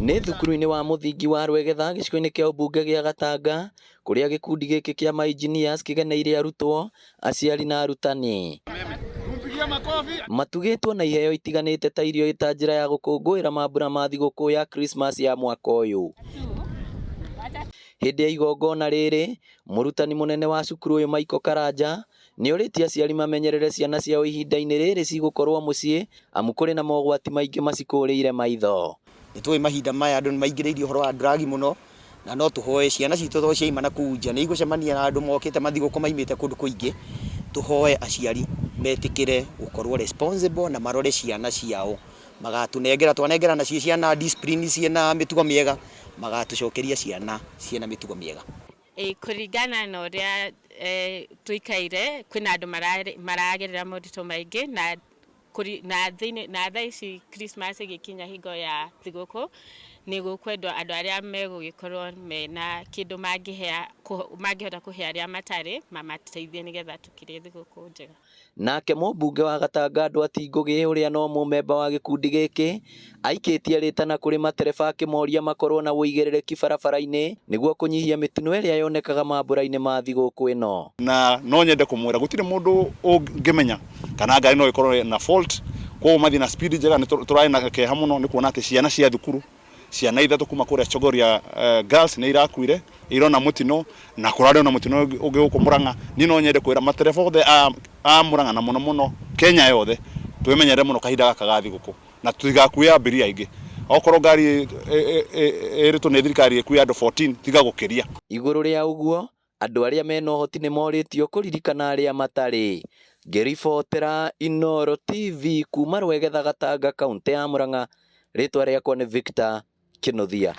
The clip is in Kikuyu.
Nĩ thukuru-inĩ wa mũthingi wa Rwegetha gĩcigo-inĩ kĩa ũmbunge gĩa Gatanga, kũrĩa gĩkundi gĩkĩ kĩa ma-engineers kĩgeneire arutwo, aciari na arutani. Matugĩtwo na iheo itiganĩte ta irio ta njĩra ya gũkũngũĩra mambura ma thigũkũ ya Christmas ya mwaka ũyũ. Hĩndĩ ya igongona rĩrĩ, mũrutani mũnene wa cukuru ũyũ Michael Karanja nĩorĩtie aciari mamenyerere ciana ciao ihinda-inĩ rĩrĩ cigũkorwo mũciĩ, amu kũrĩ na mogwati maingĩ macikũrĩire maitho. Nĩtũĩ mahinda maya andũ nĩmaingĩrĩirie ũhoro wa drug mũno, na no tũhoe ciana citũ to ciaima na kũu nja nĩigũcemania na andũ mokĩte mathigũkũ maimĩte kũndũ kũingĩ. Tũhoe aciari metĩkĩre gũkorwo responsible na marore ciana ciao, magatũnengera twanengerana ciana discipline ciena mĩtugo mĩega, magatũcokeria ciana ciena mĩtugo mĩega. Kũringana na ũrĩa tũikaire, kwĩna andũ maragerera moritũ maingĩ na thaa ici Christmas ĩgĩkinya hingo ya thigũkũ, nĩgũkwendwo andũ arĩa megũgĩkorwo mena kĩndũ mangĩhota kũhe arĩa matarĩ, mamateithie nĩgetha tũkĩrĩe thigũkũ njega. Nake mũmbunge wa Gatanga Ndwati Ngũgĩ ũrĩa no mũmemba wa gĩkundi gĩkĩ aikĩtie rĩtana kũrĩ matereba akĩmoria makorwo na wũigĩrĩrĩki barabara-inĩ nĩguo kũnyihia mĩtino ĩrĩa yonekaga mambura-inĩ ma thigũkũ ĩno. Na no nyende kũmwĩra gũtirĩ mũndũ ũngĩmenya kana ngari no ĩkorwo na fault, koguo mathiĩ na speed njega. Tũrarĩ na kĩeha mũno nĩ kuona atĩ ciana cia thukuru, ciana ithatũ kuma kũrĩa Chogoria girls nĩ irakuire, irona mũtino na kũrarĩ na mũtino ũngĩ gũkũ Murang'a. Niĩ no nyende kwĩra matereba othe a Murang'a na mũno mũno Kenya yothe twĩmenyerere mũno kahinda gaka ga thigũkũ na tũtigakue abiria aingĩ. Okorwo ngari ĩrĩtwo nĩ thirikari ĩkue andũ 14 tiga gũkĩria. Igũrũ rĩa ũguo, andũ arĩa mena ũhoti nĩ morĩtio kũririkana arĩa matarĩ. Ngĩribotera Inooro TV kuma Rwegetha Gatanga, kaũntĩ ya Murang'a, rĩtwa rĩakwa nĩ Victor Kĩnuthia.